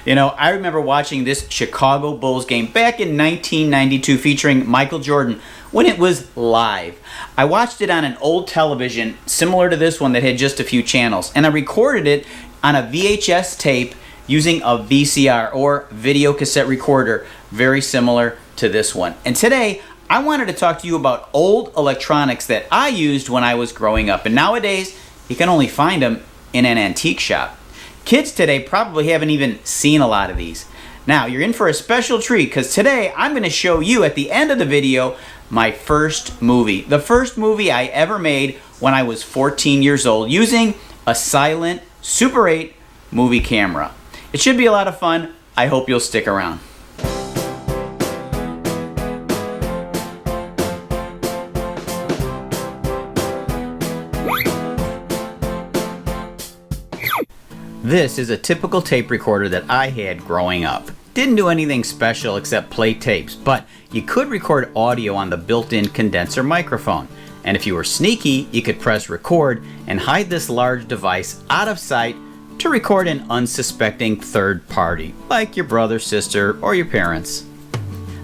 You know, I remember watching this Chicago Bulls game back in 1992 featuring Michael Jordan when it was live. I watched it on an old television similar to this one that had just a few channels, and I recorded it on a VHS tape using a VCR or video cassette recorder, very similar to this one. And today, I wanted to talk to you about old electronics that I used when I was growing up. And nowadays, you can only find them in an antique shop. Kids today probably haven't even seen a lot of these. Now, you're in for a special treat because today I'm going to show you at the end of the video my first movie. The first movie I ever made when I was 14 years old using a silent Super 8 movie camera. It should be a lot of fun. I hope you'll stick around. This is a typical tape recorder that I had growing up. Didn't do anything special except play tapes, but you could record audio on the built-in condenser microphone. And if you were sneaky, you could press record and hide this large device out of sight to record an unsuspecting third party, like your brother, sister, or your parents.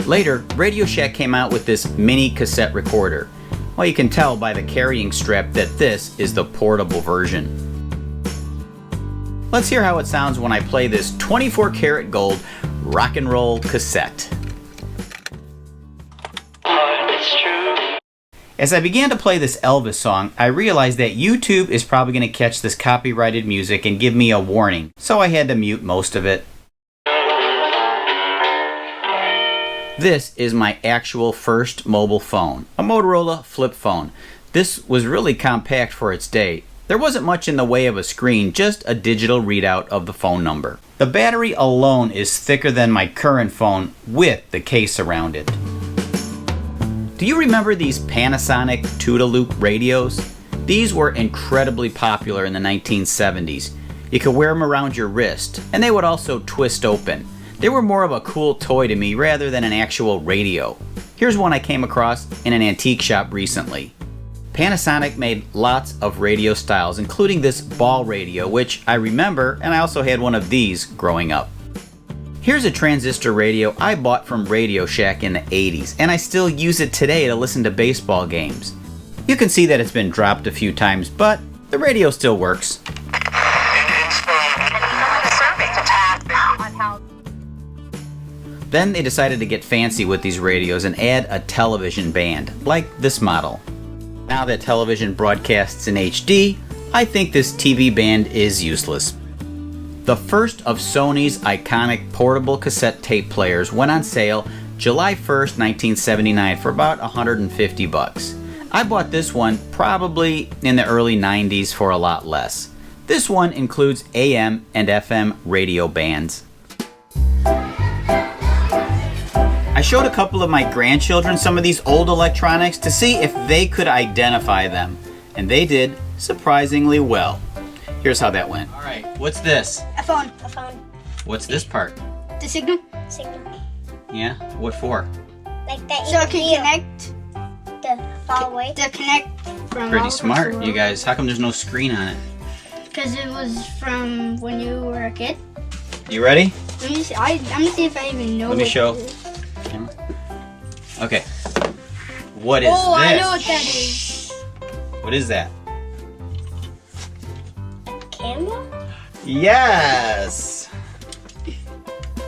Later, Radio Shack came out with this mini cassette recorder. Well, you can tell by the carrying strap that this is the portable version. Let's hear how it sounds when I play this 24 karat gold rock and roll cassette. As I began to play this Elvis song, I realized that YouTube is probably going to catch this copyrighted music and give me a warning, so I had to mute most of it. This is my actual first mobile phone, a Motorola flip phone. This was really compact for its day. There wasn't much in the way of a screen, just a digital readout of the phone number. The battery alone is thicker than my current phone with the case around it. Do you remember these Panasonic toot-a-loop radios? These were incredibly popular in the 1970s. You could wear them around your wrist, and they would also twist open. They were more of a cool toy to me rather than an actual radio. Here's one I came across in an antique shop recently. Panasonic made lots of radio styles, including this ball radio, which I remember, and I also had one of these growing up. Here's a transistor radio I bought from Radio Shack in the 80s, and I still use it today to listen to baseball games. You can see that it's been dropped a few times, but the radio still works. Then they decided to get fancy with these radios and add a television band, like this model. Now that television broadcasts in HD, I think this TV band is useless. The first of Sony's iconic portable cassette tape players went on sale July 1st, 1979 for about $150. I bought this one probably in the early 90s for a lot less. This one includes AM and FM radio bands. I showed a couple of my grandchildren some of these old electronics to see if they could identify them, and they did surprisingly well. Here's how that went. All right, what's this? A phone. What's this part? The signal. Yeah, what for? Like that. So it can connect the far away. To connect from. Pretty smart, you guys. How come there's no screen on it? Because it was from when you were a kid. You ready? Let me see. I'm gonna see if I even know. Let me show. Okay. What is this? Oh, I know what that is. What is that? Camera? Yes!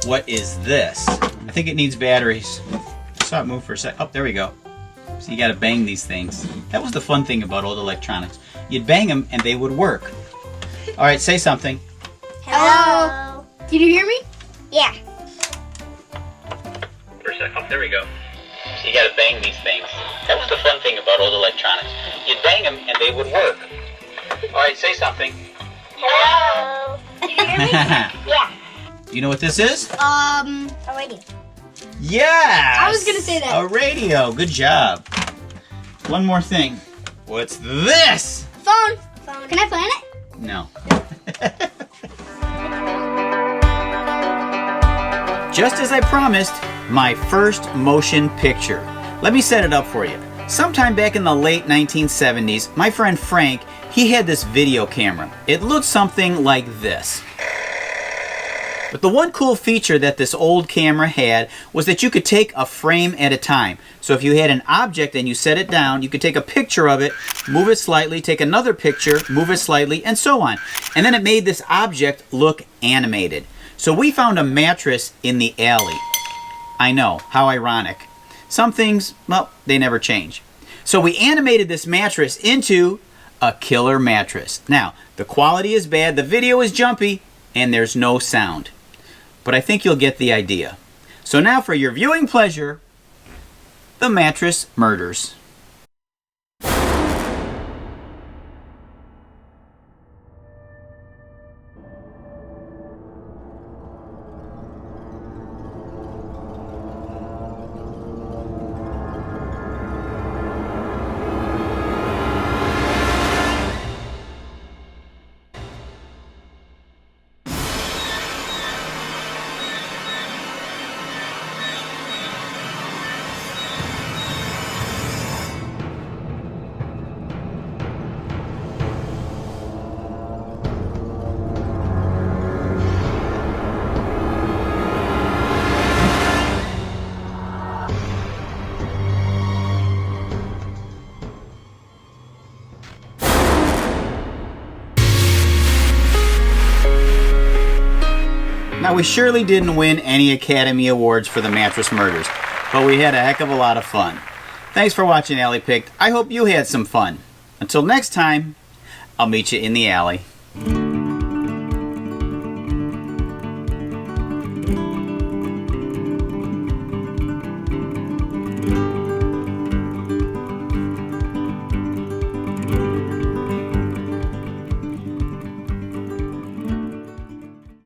What is this? I think it needs batteries. I saw it move for a sec. Oh, there we go. So you gotta bang these things. That was the fun thing about old electronics. You'd bang them and they would work. Alright, say something. Hello. Can you hear me? Yeah. Oh, there we go. So you gotta bang these things. That was the fun thing about old electronics. You'd bang them and they would work. Alright, say something. Hello. Can you hear me? Yeah. Do you know what this is? A radio. Yes! I was gonna say that. A radio. Good job. One more thing. What's this? Phone. Can I play on it? No. Just as I promised, my first motion picture. Let me set it up for you. Sometime back in the late 1970s, my friend Frank, he had this video camera. It looked something like this. But the one cool feature that this old camera had was that you could take a frame at a time. So if you had an object and you set it down, you could take a picture of it, move it slightly, take another picture, move it slightly, and so on. And then it made this object look animated. So we found a mattress in the alley. I know, how ironic. Some things, well, they never change. So we animated this mattress into a killer mattress. Now, the quality is bad, the video is jumpy, and there's no sound. But I think you'll get the idea. So now for your viewing pleasure, the Mattress Murders. Now, we surely didn't win any Academy Awards for the Mattress Murders, but we had a heck of a lot of fun. Thanks for watching Alley Picked. I hope you had some fun. Until next time, I'll meet you in the alley.